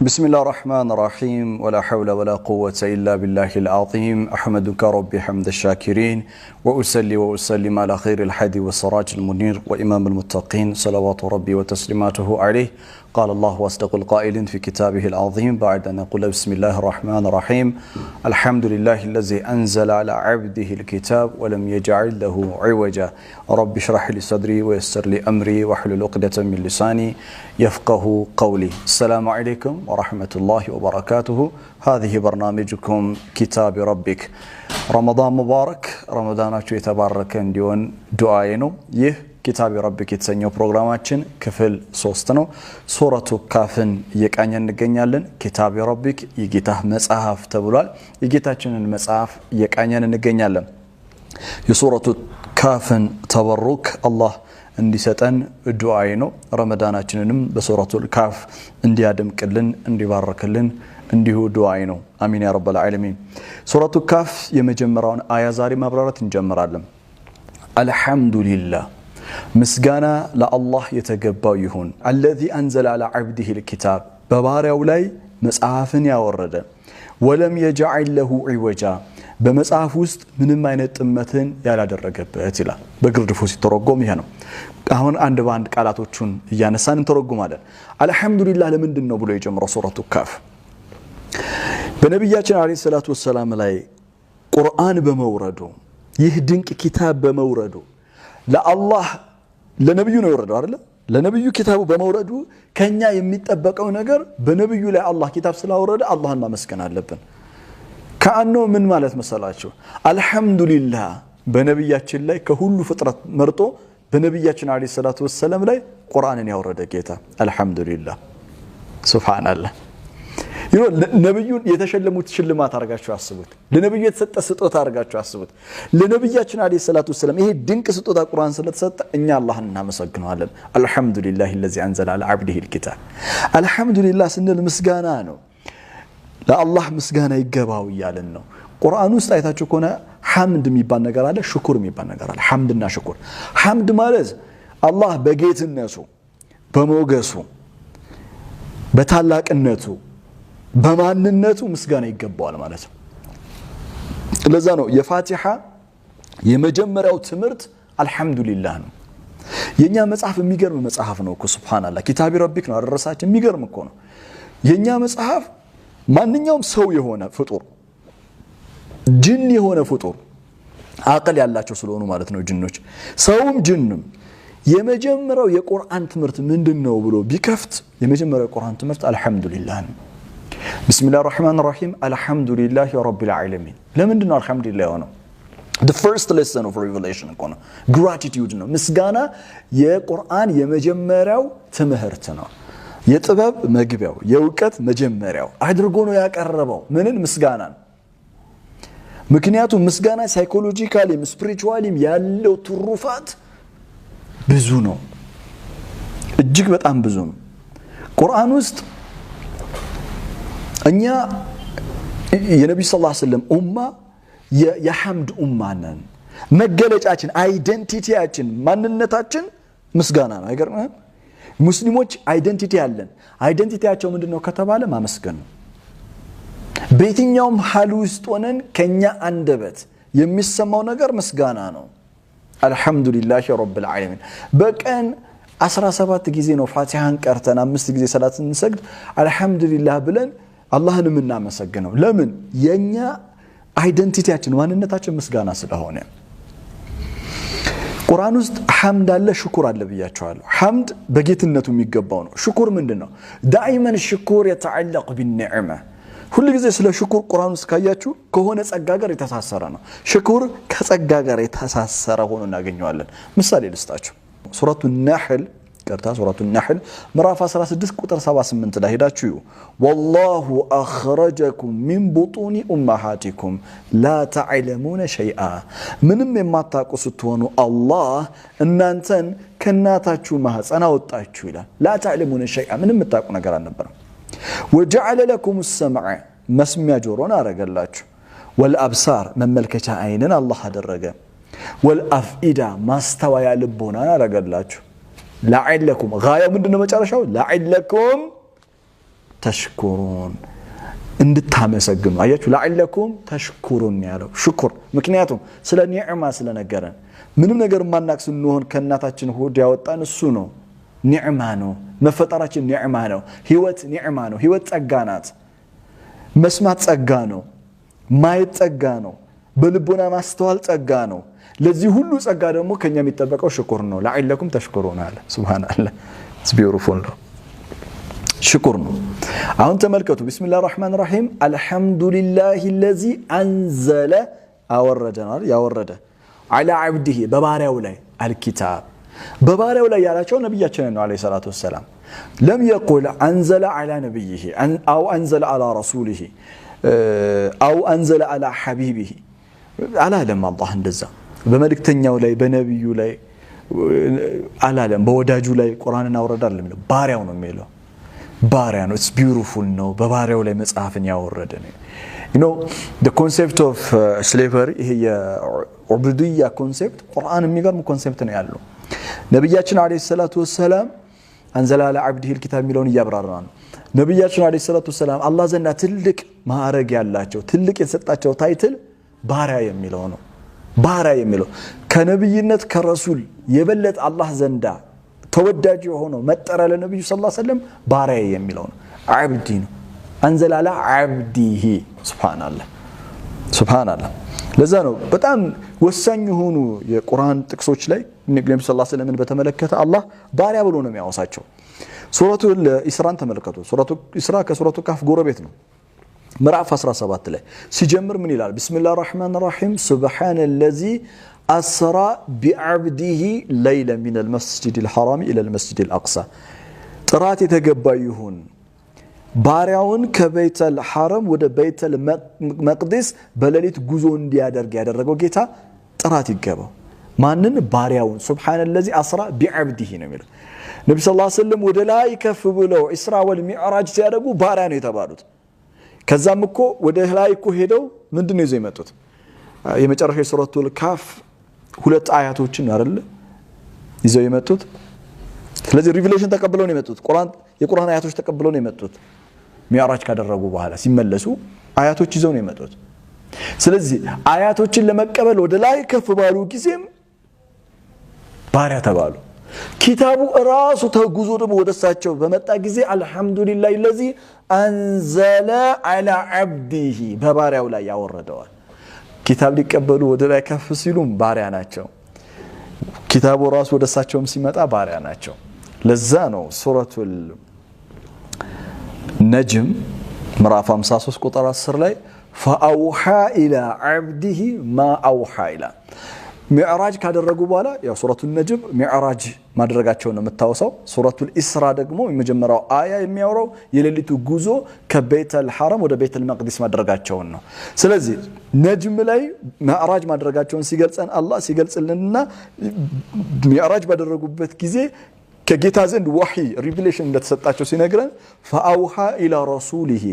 بسم الله الرحمن الرحيم ولا حول ولا قوة إلا بالله العظيم أحمدك ربي حمد الشاكرين وأسلي وأسلم على خير الحادي والسراج المنير وإمام المتقين صلوات ربي وتسليماته عليه قال الله واصدق القائل في كتابه العظيم بعد أن نقول بسم الله الرحمن الرحيم الحمد لله الذي أنزل على عبده الكتاب ولم يجعل له عوجا رب اشرح لي صدري ويسر لي أمري واحلل عقدة من لساني يفقه قولي السلام عليكم ورحمة الله وبركاته هذه برنامجكم كتاب ربك رمضان مبارك رمضاناችሁ የተባረከ እንዲሆን ዱዓዬ ነው ይህ كتاب ربك የተሰኘው ፕሮግራማችን ክፍል 3 ነው ሱረቱ ካፍን እየቃኘን እንገኛለን كتاب ربك የጌታህ መጽሐፍ ተብሏል የጌታችንን መጽሐፍ እየቃኘን እንገኛለን የሱረቱ ካፍን ተበሩክ አላህ እንዲሰጠን ዱዓዬ ነው ረመዳናችንንም በሱረቱል ካፍ እንዲያደምቅልን እንዲባርክልን እንዲሁ ዱዓዬ ነው አሚን ያ ረብል ዓለሚን ሱረቱ ካፍ የመጀመሪያውን አያ ዛሬ ማብራራት እንጀምራለን አልহামዱሊላህ ምስጋና ለአላህ የተገባው ይሁን الذي انزل على عبده الكتاب በባሪያው ላይ መጽሐፍን ያወረደ ولم يجعل له عوجا በመጽሐፍ ውስጥ ምንም አይነት ጥመትን ያላደረገበት ይላል በግርድፉ ሲተረጎም ይሄ ነው አሁን አንድ ባንድ ቃላቶቹን እያነሳን እንተረጉማለን አልহামዱሊላህ ለምንድን ነው ብሎ የጀመረው ሱረቱ ካፍ በነብያችን አለይሂ ሰላቱ ወሰለም ላይ ቁርአን በመውረዱ ይህ ድንቅ ኪታብ በመውረዱ ለአላህ ለነብዩ ነው የወረደው አይደል ለነብዩ ኪታቡ በመውረዱ ከኛ የሚጠበቀው ነገር በነብዩ ላይ አላህ ኪታብ ስላወረደ አላህን ማመስገን አለብን ካአኖ ምን ማለት መሰላችሁ አልহামዱሊላህ በነብያችን ላይ ከሁሉ ፍጥረት መርጦ በነብያችን አለይሂ ሰላቱ ወሰለም ላይ ቁርአንን ያወረደ ጌታ አልহামዱሊላህ ሱብሃንአላህ ይኖ ነብዩን የተሸለሙት ሽልማት አርጋችሁ አስቡት ለነብዩ የተሰጠ ስጦታ አርጋችሁ አስቡት ለነብያችን አለይሂ ሰላቱ ወሰለም ይሄ ድንቅ ስጦታ ቁርአን ስለተሰጠ እኛ አላህን እናመሰግናለን አልহামዱሊላህ الذي انزل على عبده الكتاب አልহামዱሊላህ ስንል ምስጋና ነው ለአላህ ምስጋና ይገባው ይያለን ነው ቁርአን ውስጥ አይታችሁ ከሆነ ሐምድ የሚባል ነገር አለ ሽኩር የሚባል ነገር አለ ሐምድና ሽኩር ሐምድ ማለት አላህ በጌትነቱ በሞገሱ በታላቅነቱ በማንነቱ ምስጋና ይገባዋል ማለት ነው ለዛ ነው የፋቲሃ የመጀመሪያው ትምህርት አልহামዱሊላህ ነው የኛ መጽሐፍ የሚገርም መጽሐፍ ነው እኮ ሱብሃንአላህ ኪታቢ ረቢክ ነው አደረሳችን የሚገርም እኮ ነው የኛ መጽሐፍ ማንኛውም ሰው የሆነ ፍጡር ጅን የሆነ ፍጡር አቅል ያላቸው ስለሆኑ ማለት ነው ጅኖች ሰውም ጅንም የመጀመሪያው የቁርአን ትምህርት ምንድነው ብሎ ቢከፍት የመጀመሪያው የቁርአን ትምህርት አልহামዱሊላህ ነው بسم الله الرحمن الرحيم الحمد لله رب العالمين ለምንድነው አልহামዱሊላህ ነው the first lesson of revelation ነው gratitude ነው ምስጋና የቁርአን የመጀመሪያው ትምህርት ነው የጥበብ መግቢያው የውቀት መጀመሪያው አድርጎ ነው ያቀረበው ምንን ምስጋና ምክንያቱም ምስጋና ሳይኮሎጂካሊም ስፒሪቹዋሊም ያለው ትሩፋት ብዙ ነው እጅግ በጣም ብዙ ነው ቁርአን ውስጥ እኛ የነብዩ ሰለላሁ ዐለይሂ ወሰለም ኡማ የሐምድ ኡማ ነን መገለጫችን አይደንቲቲያችን ማንነታችን ምስጋና ነው አይገርምም ሙስሊሞች አይደንቲቲ ያለን አይደንቲቲያቸው ምንድነው ከተባለ ማመስገን ነው በየትኛውም ሐል ውስጥ ሆነን ከኛ አንደበት የሚሰማው ነገር ምስጋና ነው አልহামዱሊላህ ረብል ዓለሚን በቀን 17 ጊዜ ነው ፋቲሃን ቀርተን 5 ጊዜ ሰላትን እንሰግድ አልহামዱሊላህ ብለን አላህን እናመሰግነው ለምን የኛ አይደንቲቲያችን ማንነታችን ምስጋና ስለሆነ ቁርአን ውስጥ ሐምድ አለ ሽኩር አለ ብያቸዋለሁ ሐምድ በጌትነቱ የሚገባው ነው ሽኩር ምንድነው ዳይመን ሽኩር يتعلق بالنعمه ሁሉ ጊዜ ስለ ሽኩር ቁርአን ውስጥ ካያችሁ ከሆነ ጸጋ ጋር የተሳሰረ ነው ሽኩር ከጸጋ ጋር የተሳሰረ ሆኖ እናገኘዋለን ምሳሌ ልስጣችሁ ሱረቱ النحل ቀርታ ሱረቱ النحل ምዕራፍ 16 ቁጥር 78 ላይ ሄዳችሁ والله اخرجكم من بطون امهاتكم لا تعلمون شيئا ምንም የማታውቁ ስትሆኑ አላህ እናንተን ከናታችሁ ማህፀን አወጣችሁ ይላል لا تعلمون شيئا ምንም የምታውቁ ነገር አልነበረም وجعل لكم السمع መስሚያ ጆሮን አረጋላችሁ والابصار መመልከቻ አይንን አላህ አደረገ والافئده ማስተዋያ ልቦናን አረጋላችሁ لعلكم غايه ምንድነው መጨረሻው لعلكم ተሽኩሩን እንድታመሰግኑ አያችሁ ለዓለኩም ተሽኩሩን ያለው ሽኩር ምክንያቱም ስለ ኒዕማ ስለነገረን ምንም ነገር ማናቅ ስንሆን ከእናታችን ሆድ ያወጣን እሱ ነው ኒዕማ ነው መፈጠራችን ኒዕማ ነው ህይወት ኒዕማ ነው ህይወት ጸጋ ናት መስማት ጸጋ ነው ማየት ጸጋ ነው በልቦና ማስተዋል ጸጋ ነው ለዚህ ሁሉ ጸጋ ደግሞ ከኛ የሚጠበቀው ሽኩር ነው ለዓለኩም ተሽኩሩን አለ ሱብሃንአላህ it's beautiful ነው ሽኩር ነው አሁን ተመልከቱ ቢስሚላሂር ረህማኒር ረሂም አልহামዱሊላሂ الذي انزل አወረደናል ያወረደ على عبده በባሪያው ላይ الكتاب በባሪያው ላይ ያላቸው ነብያችን ነው አለይሂ ሰላቱ ወሰለም لم يقل انزل على نبيه او انزل على رسوله او انزل على حبيبه አላለም አላህ እንደዛ በመልእክተኛው ላይ በነብዩ ላይ አላለም በወዳጁ ላይ ቁርአንን አወረዳል ባሪያው ነው የሚለው ባሪያ ነው it's beautiful ነው በባሪያው ላይ መጽሐፍን ያወረደ ነው you know the concept of slavery ይሄ የዑቡድያ ኮንሴፕት ቁርአን የሚገርም ኮንሴፕት ነው ያለው ነብያችን አለይሂ ሰላቱ ወሰለም አንዘላ على عبده الكتاب ሚለውን ያብራራ ነው ነብያችን አለይሂ ሰላቱ ወሰለም አላህ ዘንዳ ትልቅ ማዕረግ ያላቸው ትልቅ የተሰጣቸው ታይትል ባሪያ የሚለው ነው ባሪያ የሚለው ከነብይነት ከረሱል የበለጠ አላህ ዘንዳ ተወዳጅ የሆነው መጠሪያ ለነብዩ ሰለላሁ ዐለይሂ ወሰለም ባሪያ የሚለው ነው አብዲ ነው አንዘላ على عبده ሱብሃንአላህ ለዛ ነው በጣም ወሳኝ የሆኑ የቁርአን ጥቅሶች ላይ ነብዩ ሰለላሁ ዐለይሂ ወሰለም በተመለከተ አላህ ባሪያ ብሎ ነው የሚያወሳቸው ሱረቱል ኢስራን ተመልከቱ ሱረቱ ኢስራ ከሱረቱ ካፍ ጎረቤት ነው ምዕራፍ 17 ላይ ሲጀምር ምን ይላል ቢስሚላሂር ረህማኒር ረሂም ሱብሃነለዚ أسرى بعبده ليلا من المسجد الحرام إلى المسجد الأقصى ጥራት የተገባ ይሁን ባሪያውን ከቤተ الحرم ወደ ቤተ المقدس በሌሊት ጉዞ እንዲያደርግ ያደረገው ጌታ ጥራት ይገባው ማንን ባሪያውን ሱብሃነለዚ أسرى بعبده ነው የሚለው ነብዩ ሰለላሁ ዐለይሂ ወሰለም ወደ ላይ ከፍ ብለው ኢስራ ወልሚዕራጅ ሲያደርጉ ባሪያ ነው የተባሉት ከዛም እኮ ወደ ላይ እኮ ሄደው ምንድነው ይዘው የመጡት የመጨረሻ ሱረቱል ካፍ ሁለት አያቶችን አይደል ይዘው የመጡት ስለዚህ ሪቪሌሽን ተቀብለው ነው የመጡት የቁርአን አያቶች ተቀብለው ነው የመጡት ሚዕራጅ ካደረጉ በኋላ ሲመለሱ አያቶች ይዘው ነው የመጡት ስለዚህ አያቶችን ለመቀበል ወደ ላይ ከፍ ባሉ ጊዜም ባሪያ ተባሉ ኪታቡ ራሱ ተጉዞ ደግሞ ወደሳቸው በመጣ ጊዜ አልহামዱሊላሂ الذي انزل على عبده በባሪያው ላይ ያወረደዋል ኪታብ ሊቀበሉ ወደ ላይ ከፍ ሲሉም ባሪያ ናቸው ኪታቡ ራሱ ወደሳቸውም ሲመጣ ባሪያ ናቸው ለዛ ነው ሱረቱል ነጅም ምዕራፍ 53 ቁጥር 10 ላይ فاوحى الى عبده ما اوحى الى ሚዕራጅ ካደረጉ በኋላ ያው ሱረቱል ነጅም ሚዕራጅ ማድረጋቸው ነው የምታወሳው ሱረቱል ኢስራ ደግሞ የመጀመሪያው አያ የሚያወራው የሌሊቱ ጉዞ ከቤተል ሐረም ወደ ቤተል መቅዲስ ማድረጋቸው ነው ስለዚህ ነጅም ላይ ሚዕራጅ ማድረጋቸውን ሲገልጸን አላህ ሲገልጽልንና ሚዕራጅ ባደረጉበት ጊዜ ከጌታ ዘንድ ወህይ ሪቪሌሽን እንደተሰጣቸው ሲነግረን فاوحى الى رسوله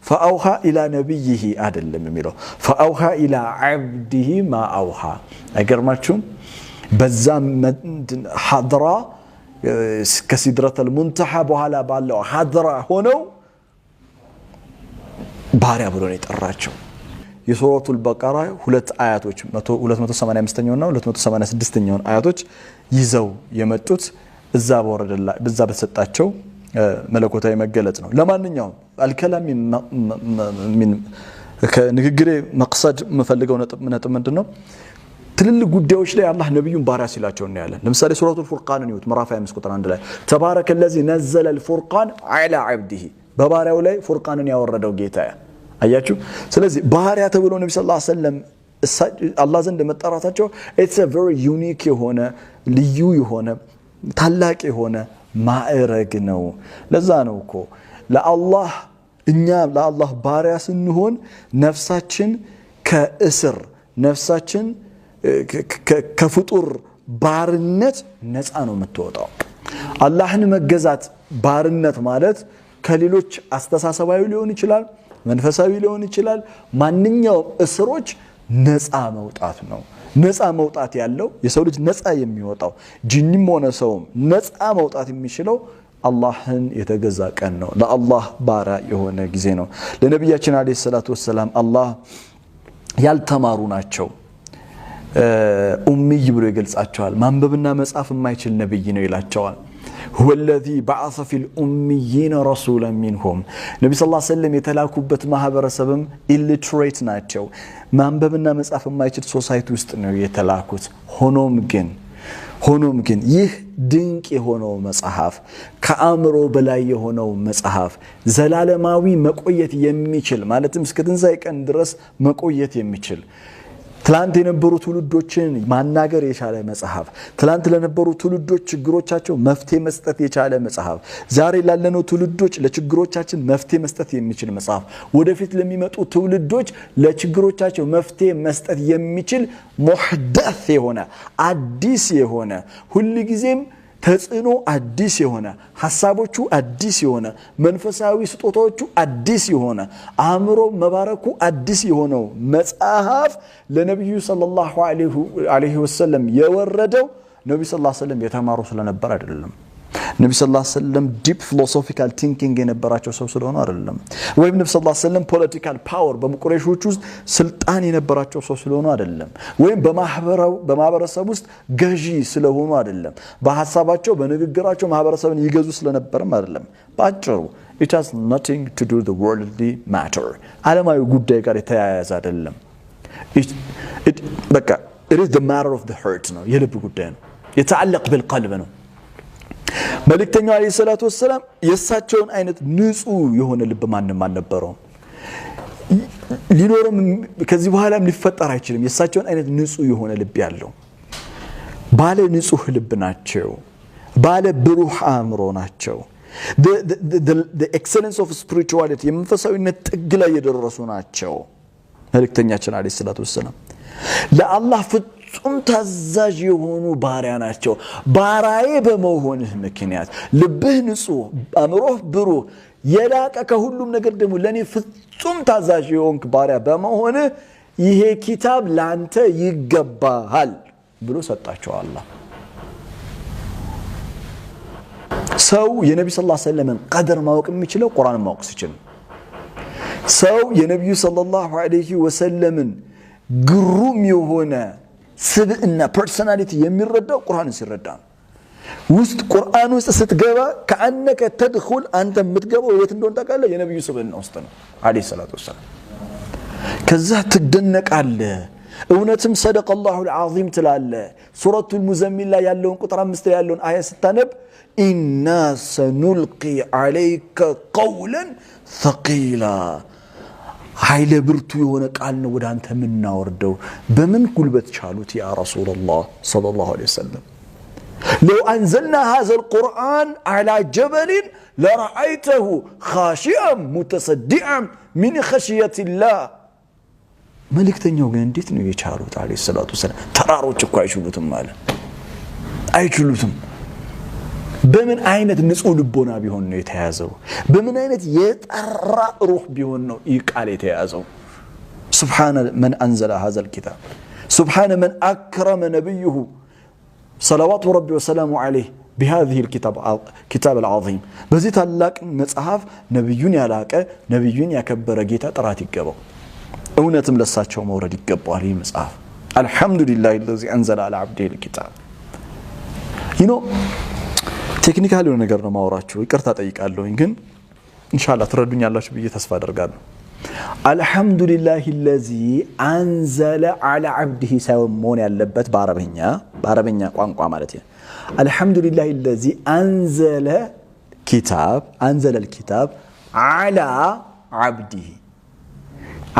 فاوحى الى نبيه አይደለም የሚለው فاوحى الى عبده ما اوحى አይገርማችሁም በዛ ሐድራ ከሲድረተል ሙንተሃ በኋላ ባለው ሐድራ ሆነው ባሪያ ብሎ ነው የጠራቸው የሱረቱል በቀራ ሁለት አያቶች 285ኛውና 286ኛው አያቶች ይዘው የመጡት እዛ ወረደላ በዛ በተሰጣቸው መለኮታዊ መገለጽ ነው ለማንኛውም አልከላም ምን ከንግግሬ መቅሰድ መፈልገው ነጥብ ምንድነው ትልልቅ ጉዳዮች ላይ አላህ ነብዩን ባሪያ ሲላቸው እናያለን ለምሳሌ ሱረቱል ፉርቃን ነው ምዕራፍ 25 ቁጥር 1 ላይ ተባረከለዚ ነዘለ الفرقان على عبده በባሪያው ላይ ፉርቃንን ያወረደው ጌታ አያችሁ ስለዚህ ባሪያ ተብሎ ነብዩ ሰለላሁ ዐለይሂ ወሰለም አላህ ዘንድ መጣራታቸው it's a very unique የሆነ ልዩ የሆነ ታላቅ የሆነ ማዕረግ ነው ለዛ ነው እኮ ለአላህ እኛ ለአላህ ባሪያ ስንሆን ነፍሳችን ከእስር ነፍሳችን ከፍጡር ባርነት ነፃ ነው የምትወጣው አላህን መገዛት ባርነት ማለት ከሌሎች አስተሳሰባዊ ሊሆን ይችላል መንፈሳዊ ሊሆን ይችላል ማንኛውም እስሮች ነፃ መውጣት ነው ነፃ መውጣት ያለው የሰው ልጅ ነፃ የሚወጣው ጂኒም ሆነ ሰውም ነፃ መውጣት የሚችለው አላህን የተገዛ ቀን ነው ለአላህ ባሪያ የሆነ ጊዜ ነው ለነብያችን አለይሂ ሰላቱ ወሰለም አላህ ያልተማሩ ናቸው ኡምይ ብሎ ይገልጻቸዋል ማንበብና መጻፍ የማይችል ነብይ ነው ይላቸዋል هو الذي بعث في الأميين رسولا منهم ነብዩ ሰለላሁ ዐለይሂ ወሰለም የተላኩበት ማህበረሰብም illiterate ናቸው ማንበብና መጻፍ የማይችል ሶሳይቲ ውስጥ ነው የተላኩት ሆኖም ግን ይህ ድንቅ የሆነው መጽሐፍ ከአእምሮ በላይ የሆነው መጽሐፍ ዘላለማዊ መቆየት የሚችል ማለትም እስከ ትንሣኤ ቀን ድረስ መቆየት የሚችል ትላንት የነበሩ ትውልዶችን ማናገር የቻለ መጽሐፍ ትላንት ለነበሩ ትውልዶች ችግሮቻቸው መፍትሄ መስጠት የቻለ መጽሐፍ ዛሬ ላለነው ትውልዶች ለችግሮቻችን መፍትሄ መስጠት የሚችል መጽሐፍ ወደፊት ለሚመጡ ትውልዶች ለችግሮቻቸው መፍትሄ መስጠት የሚችል ሙህደስ የሆነ አዲስ የሆነ ሁሉ ጊዜም ተጽኖ አዲስ የሆነ ሐሳቦቹ አዲስ የሆነ መንፈሳዊ ስጦታዎቹ አዲስ የሆነ አእምሮ መባረኩ አዲስ የሆነው መጽሐፍ ለነብዩ ሰለላሁ ዐለይሂ ወሰለም የወረደው ነብዩ ሰለላሁ ዐለይሂ ወሰለም የተማሩ ስለነበር አይደለም ነብዩ ሰለላሁ ዐለይሂ ወሰለም ዲፕ ፊሎሶፊካል ቲንኪንግ የነበራቸው ሰው ስለሆኑ አይደለም ወይም ነብዩ ሰለላሁ ዐለይሂ ወሰለም ፖለቲካል ፓወር በቁረይሾች ውስጥ ስልጣን የነበራቸው ሰው ስለሆኑ አይደለም ወይም በማህበረሰብ ውስጥ ገዢ ስለሆኑ አይደለም በሐሳባቸው በንግግራቸው ማህበረሰብን ይገዙ ስለነበርም አይደለም ባጭሩ it has nothing to do with the worldly matter ዓለማዊ ጉዳይ ጋር የተያያዘ አይደለም በቃ it is the matter of the heart ነው የልብ ጉዳይ ነው يتعلق بالقلب ነው መልእክተኛው አለይሂ ሰላቱ ወሰለም የሳቸውን አይነት ንጹህ የሆነ ልብ ማንንም አልነበረው ሊኖርም ከዚህ በኋላም ሊፈጠር አይችልም የሳቸውን አይነት ንጹህ የሆነ ልብ ያለው ባለ ንጹህ ልብ ናቸው ባለ ብሩህ አእምሮ ናቸው the excellence of spirituality የመንፈሳዊነት ጥግ ላይ የደረሱ ናቸው መልእክተኛችን አለይሂ ሰላቱ ወሰለም ለአላህ ፍጹም ታዛዥ የሆኑ ባሪያ ናቸው ባሪያዬ በመሆንህ ምክንያት ልብህ ንጹህ አእምሮህ ብሩህ የላቀ ከሁሉም ነገር ደግሞ ለኔ ፍጹም ታዛዥ የሆንክ ባሪያ በመሆንህ ይሄ ኪታብ ላንተ ይገባሃል ብሎ ሰጣቸው አላህ ሰው የነብዩ ሰለላሁ ዐለይሂ ወሰለም ቀደር ማወቅ የሚችለው ቁርአንን ማወቅ ሲችል ሰው የነብዩ ሰለላሁ ዐለይሂ ወሰለም ግሩም የሆነ ስብዕና ፐርሰናሊቲ የሚረዳው ቁርአንን ሲረዳ ውስጥ ቁርአን ውስጥ ስትገባ ከአንከ ተድኹል አንተ የምትገባው የት እንደሆነ ታውቃለህ የነብዩ ስብዕና ውስጥ ነው አለይሂ ሰላቱ ወሰለም ከዛ ትደነቃለህ እውነትም ሰደቀላሁ العظيم ትላለህ ሱረቱል ሙዘሚል ላይ ያለውን ቁጥር 5 ላይ ያለውን አያ ስታነብ ኢና ሰኑልቂ عليك قولا ثقيلا ኃይለ ብርቱ የሆነ ቃል ነው ወደ አንተ ምናወርደው በምን ጉልበት ቻሉት ያ ረሱላህ ሰለላሁ ዐለይሂ ወሰለም لو انزلنا هذا القرآن على جبل لرأيته خاشعا متصدعا من خشية الله መልእክተኛው ግን እንዴት ነው የቻሉት አለይሂ ሰላቱ ወሰለም ተራሮች እኮ አይችሉትም ማለት አይችሉትም በምን አይነት ንጹህ ልቦና ቢሆን ነው የተያዘው በምን አይነት የጠራ ሩህ ቢሆን ነው ይቃል የተያዘው سبحان من انزل هذا الكتاب سبحان من اكرم نبيه صلوات ربي وسلامه عليه بهذه الكتاب العظيم በዚህ ታላቅ መጽሐፍ ነብዩን ያላቀ ነብዩን ያከበረ ጌታ ጥራት ይገባው እውነትም ለሳቸው መውረድ ይገባዋል ይህ መጽሐፍ አልহামዱሊላሂ الذي انزل على عبده الكتاب ቴክኒካሊ የሆነ ነገር ነው ማውራችሁ ይቅርታ ጠይቃለሁኝ ግን ኢንሻአላህ ትረዱኛላችሁ ብዬ ተስፋ አደርጋለሁ አልহামዱሊላሂ الذي انزل على عبده ሳይሆን ያለበት በአረበኛ ቋንቋ ማለት ነው አልহামዱሊላሂ الذي انزل الكتاب على عبده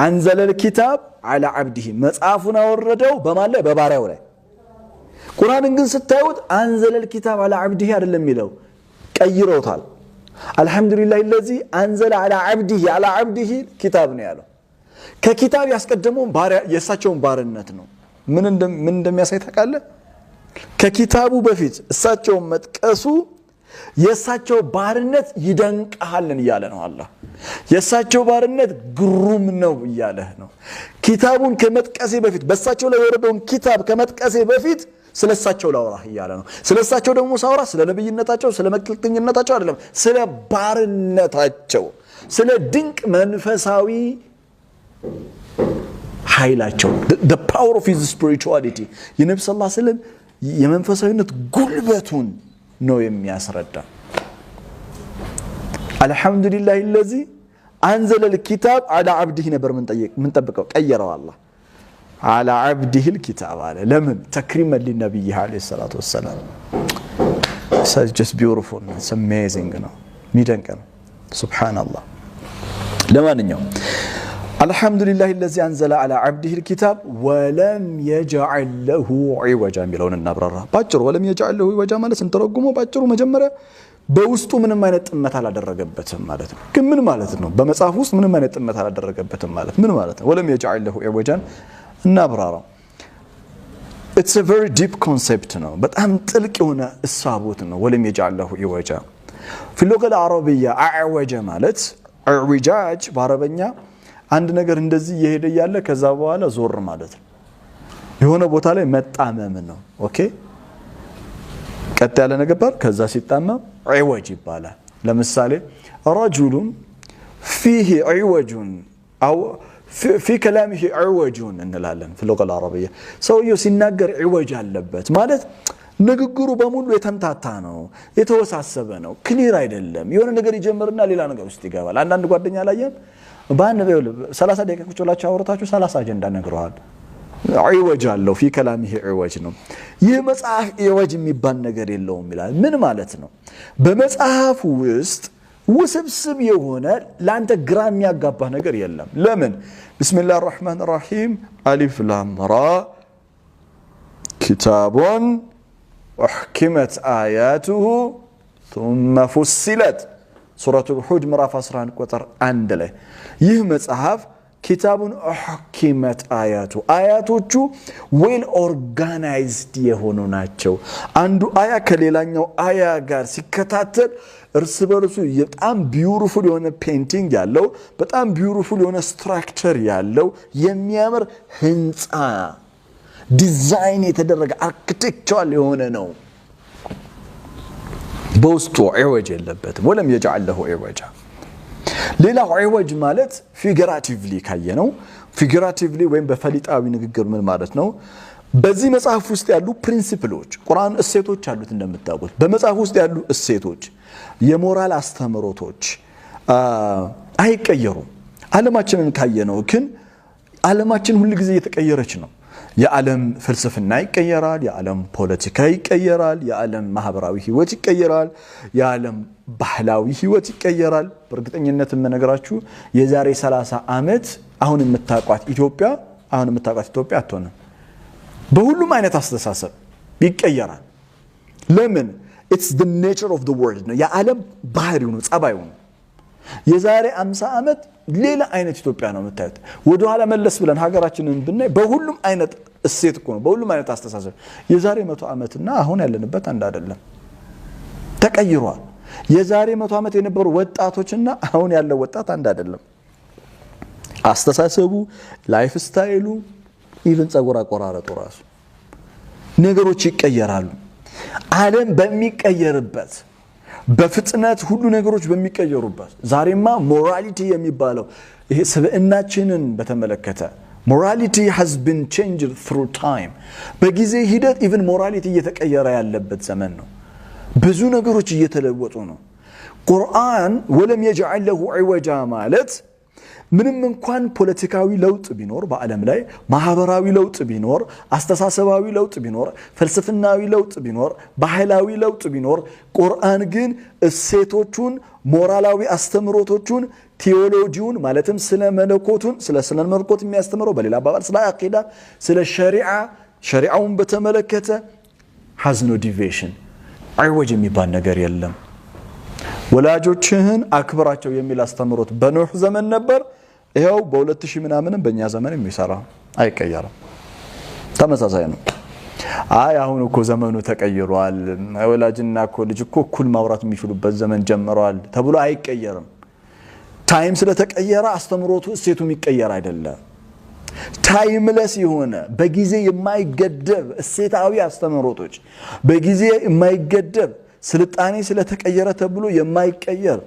انزل الكتاب على عبده መጽሐፉን አወረደው በማን ላይ በባሪያው ላይ ቁርአንን ግን ስታዩት አንዘለ الكتاب على عبده አይደለም የሚለው ቀይሮታል አልহামዱሊላሂ الذي انزل على عبده كتاب ነው ያለው ከኪታብ ያስቀደመው ባሪያ የሳቸውን ባርነት ነው ምን እንደሚያሳይ ታውቃለህ ከኪታቡ በፊት እሳቸውን መጥቀሱ የሳቸው ባርነት ይደንቃልን ይያለ ነው አላህ የሳቸው ባርነት ግሩም ነው ይያለ ነው ኪታቡን ከመጥቀሴ በፊት በሳቸው ላይ የወረደውን ኪታብ ከመጥቀሴ በፊት ስለሳቸው ላውራህ ይያለ ነው ስለሳቸው ደግሞ ሳውራ ስለ ነብይነታቸው ስለ መክልተኝነታቸው አይደለም ስለ ባርነታቸው ስለ ድንቅ መንፈሳዊ ኃይላቸው the power of his spirituality የነብዩ ሰለላሁ ዐለይሂ ወሰለም የመንፈሳዊነት ጉልበቱን ነው የሚያስረዳ አልহামዱሊላሂ الذي انزل الكتاب على عبده ነበር ምን ጠብቀው ቀየረው አላህ على عبده الكتاب على لمن تكريما للنبي عليه الصلاه والسلام it's just beautiful it's amazing ነው ሚደንቅ ነው ሱብሃንአላህ ለማንኛውም الحمد لله الذي انزل على عبده الكتاب ولم يجعل له عوجا ሚለውን እናብራራ ባጭሩ ولم يجعل له عوجا ማለት እንተረጉመው ባጭሩ መጀመሪያ በውስጡ ምንም አይነት ጥመት አላደረገበትም ማለት ነው ግን ምን ማለት ነው በመጽሐፍ ውስጥ ምንም አይነት ጥመት አላደረገበትም ማለት ምን ማለት ነው ولم يجعل له عوجا እናብራራ it's a very deep concept ነው በጣም ጥልቅ የሆነ እሳቦት ነው ولم يجعل له عوجا في اللغه العربيه اعوج ማለት اعوجاج በአረበኛ አንድ ነገር እንደዚህ እየሄደ ያለ ከዛ በኋላ ዞር ማለት ነው የሆነ ቦታ ላይ መጣመም ነው ኦኬ ቀጥ ያለ ነገር ባር ከዛ ሲጣመም عوج ይባላል ለምሳሌ رجل فيه عوج او في كلامه عوج እንላለን في اللغه العربيه ሰውየው ሲናገር عوج አለበት ማለት ንግግሩ በሙሉ የተምታታ ነው የተወሳሰበ ነው ክሊር አይደለም የሆነ ነገር ይጀምርና ሌላ ነገር ውስጥ ይገባል አንዳንድ ጓደኛ ላየም ባንበው 30 ደቂቃ ቁጭላችሁ አወራታችሁ 30 አጀንዳ ነግረዋል عوج አለው في كلامه عوج ነው ይህ መጽሐፍ عوج የሚባል ነገር የለውም ይላል ምን ማለት ነው በመጽሐፉ ውስጥ ውስብስብ የሆነ ላንተ ግራ የሚያጋባ ነገር የለም ለምን بسم الله الرحمن الرحيم الف لام را كتاب احكمت اياته ثم فصلت سوره الحج ምዕራፍ 11 ቁጥር 1 ላይ ይህ መጽሐፍ كتابun احكمت اياته አያቶቹ well organized የሆኑ ናቸው አንዱ አያ ከሌላኛው አያ ጋር ሲከታተል እርስ በርሱ በጣም ቢዩቲፉል የሆነ ፔይንቲንግ ያለው በጣም ቢዩቲፉል የሆነ ስትራክቸር ያለው የሚያምር ህንጻ ዲዛይን የተደረገ አርኪቴክቸራል የሆነ ነው በውስጡ عوج የለበትም ወለም يجعل له عوجا ሌላው عوج ማለት ፊግራቲቭሊ ካየነው ፊግራቲቭሊ ወይም በፈሊጣዊ ንግግር ምን ማለት ነው በዚህ መጽሐፍ ውስጥ ያሉ ፕሪንሲፕሎች ቁርአን እሴቶች አሉት እንደምታውቁት በመጽሐፍ ውስጥ ያሉ እሴቶች የሞራል አስተምሮቶች አይቀየሩም ዓለማችንን ካየነው ግን ዓለማችን ሁሉ ጊዜ እየተቀየረች ነው የዓለም ፍልስፍና ይቀየራል የዓለም ፖለቲካ ይቀየራል የዓለም ማህበራዊ ህይወት ይቀየራል የዓለም ባህላዊ ህይወት ይቀየራል በእርግጠኝነት የምነግራችሁ የዛሬ 30 አመት አሁን የምታቋት ኢትዮጵያ አትሆንም በሁሉም አይነት አስተሳሰብ ይቀየራል ለምን it's the nature of the world ነው የዓለም ባህሪው ነው ጸባዩ ነው የዛሬ 50 አመት ሌላ አይነት ኢትዮጵያ ነው የምታዩት ወደ ኋላ መለስ ብለን ሀገራችንን ብናይ በሁሉም አይነት እሴት እኮ ነው በሁሉም አይነት አስተሳሰብ የዛሬ 100 አመትና አሁን ያለንበት አንድ አይደለም ተቀይሯል የዛሬ 100 አመት የነበሩ ወጣቶችና አሁን ያለው ወጣት አንድ አይደለም አስተሳሰቡ ላይፍ ስታይሉ ኢቭን ጸጉር አቆራረጡ ራሱ ነገሮች ይቀየራሉ ዓለም በሚቀየርበት በፍጥነት ሁሉ ነገሮች በሚቀየሩበት ዛሬማ ሞራሊቲ የሚባለው ይሄ ስብዕናችንን በተመለከተ morality has been changed through time በጊዜ ሂደት even morality እየተቀየረ ያለበት ዘመን ነው ብዙ ነገሮች እየተለወጡ ነው ቁርአን ወለም يجعل له عوجا ማለት ምንም እንኳን ፖለቲካዊ ለውጥ ቢኖር በአለም ላይ ማህበራዊ ለውጥ ቢኖር አስተሳሰባዊ ለውጥ ቢኖር ፍልስፍናዊ ለውጥ ቢኖር ባህላዊ ለውጥ ቢኖር ቁርአን ግን እሴቶቹን ሞራላዊ አስተምሮቶቹን ቲዮሎጂውን ማለትም ስለ መለኮቱን ስለ ስነ መለኮት የሚያስተምረው በሌላ አባባል ስለ አቂዳ ስለ ሸሪዓውን በተመለከተ has no deviation አይወጅ የሚባል ነገር የለም ወላጆችህን አክብራቸው የሚል አስተምሮት በኖህ ዘመን ነበር ይሄው በ2000 ምናምንም በእኛ ዘመን የሚሰራ አይቀየርም ተመሳሳይ ነው አይ አሁን እኮ ዘመኑ ተቀይሯል ወላጅና እኮ ልጅ እኮ እኩል ማውራት የሚችሉበት ዘመን ጀምሯል ተብሎ አይቀየርም ታይም ስለተቀየረ አስተምሮቱ እሴቱ የሚቀየር አይደለም ታይምለስ የሆነ በጊዜ የማይገደብ እሴታዊ አስተምህሮቶች በጊዜ የማይገደብ ስልጣኔ ስለተቀየረ ተብሎ የማይቀየር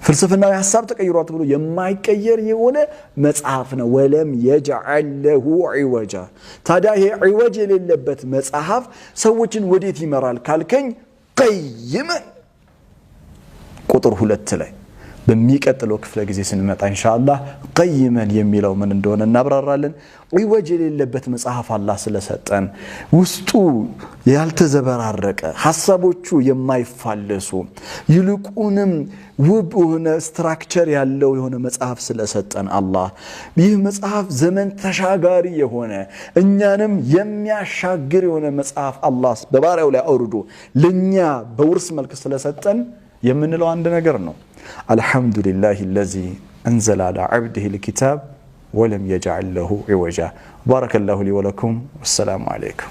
ፍልስፍናዊ ሐሳብ ተቀይሯል ተብሎ የማይቀየር የሆነ መጽሐፍ ነው ወለም يجعل له عوجا ታዲያ ይሄ عوج የሌለበት መጽሐፍ ሰዎችን ወዴት ይመራል ካልከኝ ቀይመን ቁጥር 2 ላይ በሚቀጥለው ክፍለ ጊዜ ስንመጣ ኢንሻአላህ ቀይመን የሚለው ምን እንደሆነ እናብራራለን عوج የሌለበት መጽሐፍ አላህ ስለሰጠን ውስጡ ያልተዘበራረቀ ሐሳቦቹ የማይፋለሱ ይልቁንም ውብ የሆነ ስትራክቸር ያለው የሆነ መጽሐፍ ስለሰጠን አላህ ይህ መጽሐፍ ዘመን ተሻጋሪ የሆነ እኛንም የሚያሻግር የሆነ መጽሐፍ አላህ በባሪያው ላይ አውርዶ ለኛ በውርስ መልክ ስለሰጠን የምንለው አንድ ነገር ነው አልহামዱሊላሂ الذي انزل على عبده الكتاب ولم يجعل له عوجا بارك الله لي ولكم والسلام عليكم